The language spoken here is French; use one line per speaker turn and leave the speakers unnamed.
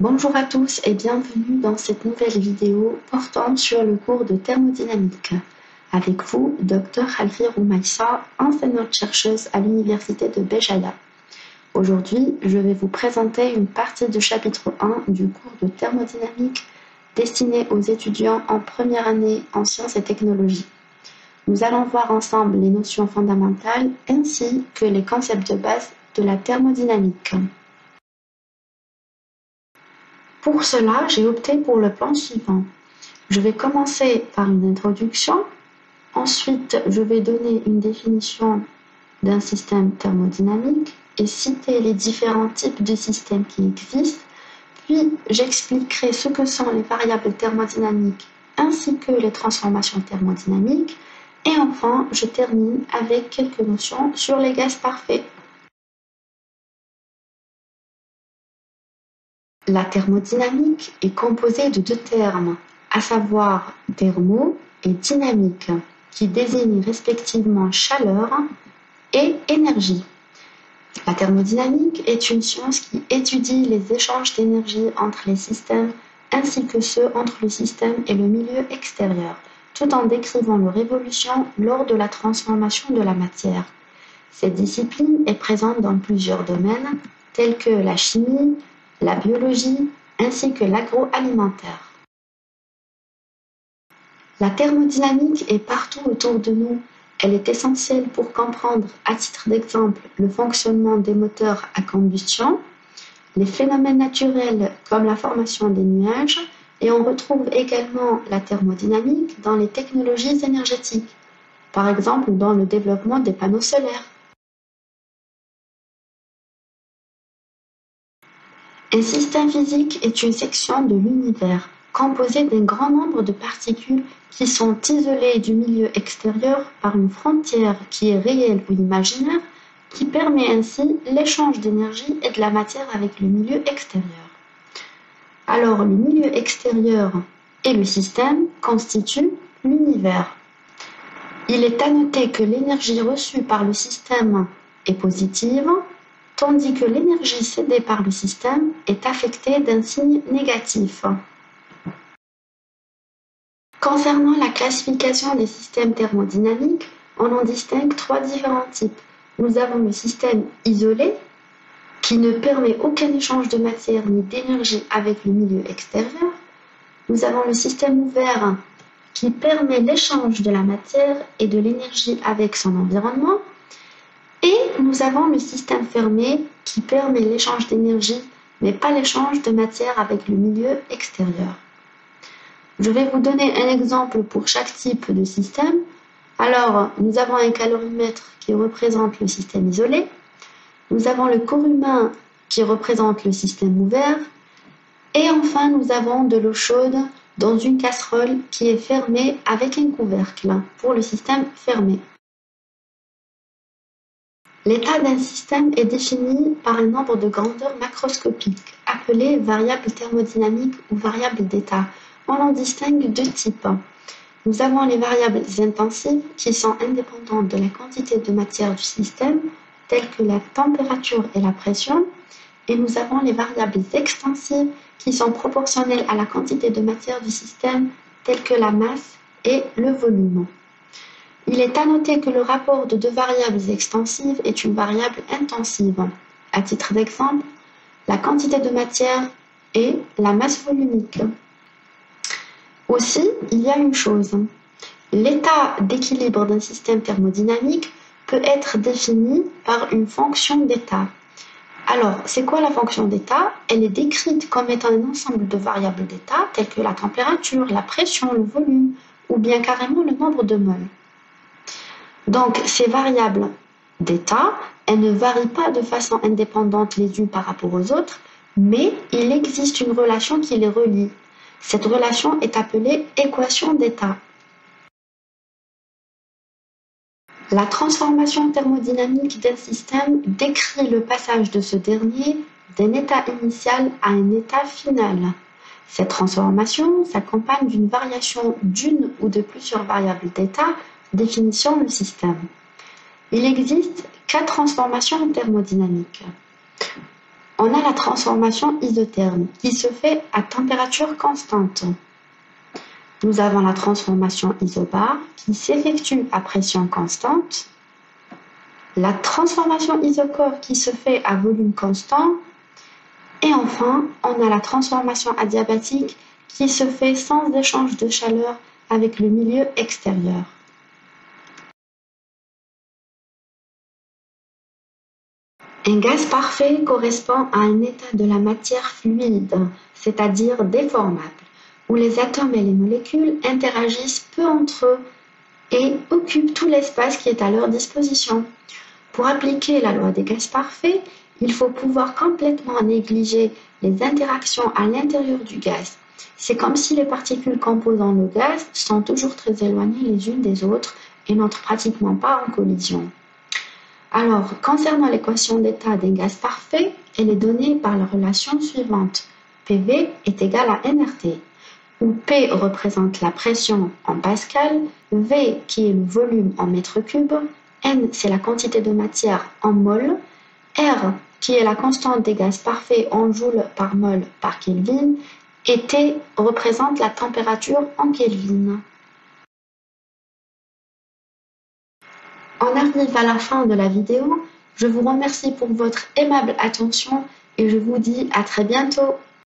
Bonjour à tous et bienvenue dans cette nouvelle vidéo portant sur le cours de thermodynamique. Avec vous, Dr Alfi Roumaïssa, enseignante-chercheuse à l'Université de Béjaïa. Aujourd'hui, je vais vous présenter une partie du chapitre 1 du cours de thermodynamique destiné aux étudiants en première année en sciences et technologies. Nous allons voir ensemble les notions fondamentales ainsi que les concepts de base de la thermodynamique. Pour cela, j'ai opté pour le plan suivant. Je vais commencer par une introduction, ensuite je vais donner une définition d'un système thermodynamique et citer les différents types de systèmes qui existent, puis j'expliquerai ce que sont les variables thermodynamiques ainsi que les transformations thermodynamiques, et enfin je termine avec quelques notions sur les gaz parfaits. La thermodynamique est composée de deux termes, à savoir thermo et dynamique, qui désignent respectivement chaleur et énergie. La thermodynamique est une science qui étudie les échanges d'énergie entre les systèmes ainsi que ceux entre le système et le milieu extérieur, tout en décrivant leur évolution lors de la transformation de la matière. Cette discipline est présente dans plusieurs domaines tels que la chimie, la biologie ainsi que l'agroalimentaire. La thermodynamique est partout autour de nous. Elle est essentielle pour comprendre, à titre d'exemple, le fonctionnement des moteurs à combustion, les phénomènes naturels comme la formation des nuages, et on retrouve également la thermodynamique dans les technologies énergétiques, par exemple dans le développement des panneaux solaires. Un système physique est une section de l'univers, composée d'un grand nombre de particules qui sont isolées du milieu extérieur par une frontière qui est réelle ou imaginaire, qui permet ainsi l'échange d'énergie et de la matière avec le milieu extérieur. Alors, le milieu extérieur et le système constituent l'univers. Il est à noter que l'énergie reçue par le système est positive, tandis que l'énergie cédée par le système est affectée d'un signe négatif. Concernant la classification des systèmes thermodynamiques, on en distingue trois différents types. Nous avons le système isolé, qui ne permet aucun échange de matière ni d'énergie avec le milieu extérieur. Nous avons le système ouvert, qui permet l'échange de la matière et de l'énergie avec son environnement. Et nous avons le système fermé qui permet l'échange d'énergie, mais pas l'échange de matière avec le milieu extérieur. Je vais vous donner un exemple pour chaque type de système. Alors, nous avons un calorimètre qui représente le système isolé. Nous avons le corps humain qui représente le système ouvert. Et enfin, nous avons de l'eau chaude dans une casserole qui est fermée avec un couvercle pour le système fermé. L'état d'un système est défini par un nombre de grandeurs macroscopiques, appelées variables thermodynamiques ou variables d'état. On en distingue deux types. Nous avons les variables intensives qui sont indépendantes de la quantité de matière du système, telles que la température et la pression, et nous avons les variables extensives qui sont proportionnelles à la quantité de matière du système, telles que la masse et le volume. Il est à noter que le rapport de deux variables extensives est une variable intensive. À titre d'exemple, la quantité de matière et la masse volumique. Aussi, il y a une chose. L'état d'équilibre d'un système thermodynamique peut être défini par une fonction d'état. Alors, c'est quoi la fonction d'état? Elle est décrite comme étant un ensemble de variables d'état telles que la température, la pression, le volume ou bien carrément le nombre de moles. Donc, ces variables d'état, elles ne varient pas de façon indépendante les unes par rapport aux autres, mais il existe une relation qui les relie. Cette relation est appelée équation d'état. La transformation thermodynamique d'un système décrit le passage de ce dernier d'un état initial à un état final. Cette transformation s'accompagne d'une variation d'une ou de plusieurs variables d'état définissant le système. Il existe 4 transformations thermodynamiques. On a la transformation isotherme qui se fait à température constante. Nous avons la transformation isobare qui s'effectue à pression constante. La transformation isochore qui se fait à volume constant. Et enfin, on a la transformation adiabatique qui se fait sans échange de chaleur avec le milieu extérieur. Un gaz parfait correspond à un état de la matière fluide, c'est-à-dire déformable, où les atomes et les molécules interagissent peu entre eux et occupent tout l'espace qui est à leur disposition. Pour appliquer la loi des gaz parfaits, il faut pouvoir complètement négliger les interactions à l'intérieur du gaz. C'est comme si les particules composant le gaz sont toujours très éloignées les unes des autres et n'entrent pratiquement pas en collision. Alors, concernant l'équation d'état d'un gaz parfait, elle est donnée par la relation suivante. PV est égal à nRT, où P représente la pression en pascal, V qui est le volume en mètres cubes, N c'est la quantité de matière en mol, R qui est la constante des gaz parfaits en joules par mol par Kelvin, et T représente la température en Kelvin. On arrive à la fin de la vidéo. Je vous remercie pour votre aimable attention et je vous dis à très bientôt.